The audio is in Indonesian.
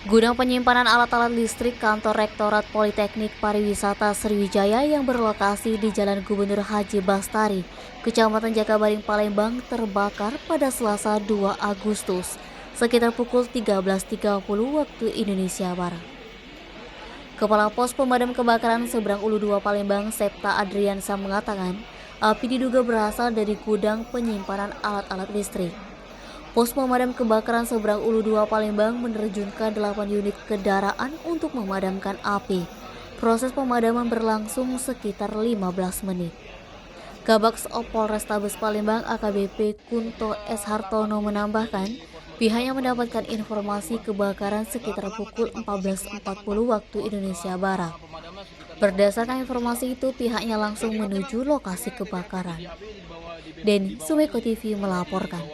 Gudang penyimpanan alat-alat listrik kantor Rektorat Politeknik Pariwisata Sriwijaya yang berlokasi di Jalan Gubernur Haji Bastari, Kecamatan Jakabaring, Palembang terbakar pada Selasa 2 Agustus sekitar pukul 13.30 waktu Indonesia Barat. Kepala Pos Pemadam Kebakaran Seberang Ulu 2 Palembang, Septa Adriansa mengatakan, api diduga berasal dari gudang penyimpanan alat-alat listrik. Pos Pemadam Kebakaran Seberang Ulu 2 Palembang menerjunkan 8 unit kendaraan untuk memadamkan api. Proses pemadaman berlangsung sekitar 15 menit. Kabaks Polrestabes Palembang AKBP Kunto S. Hartono menambahkan, pihaknya mendapatkan informasi kebakaran sekitar pukul 14.40 waktu Indonesia Barat. Berdasarkan informasi itu, pihaknya langsung menuju lokasi kebakaran. Denny Sumeko TV melaporkan.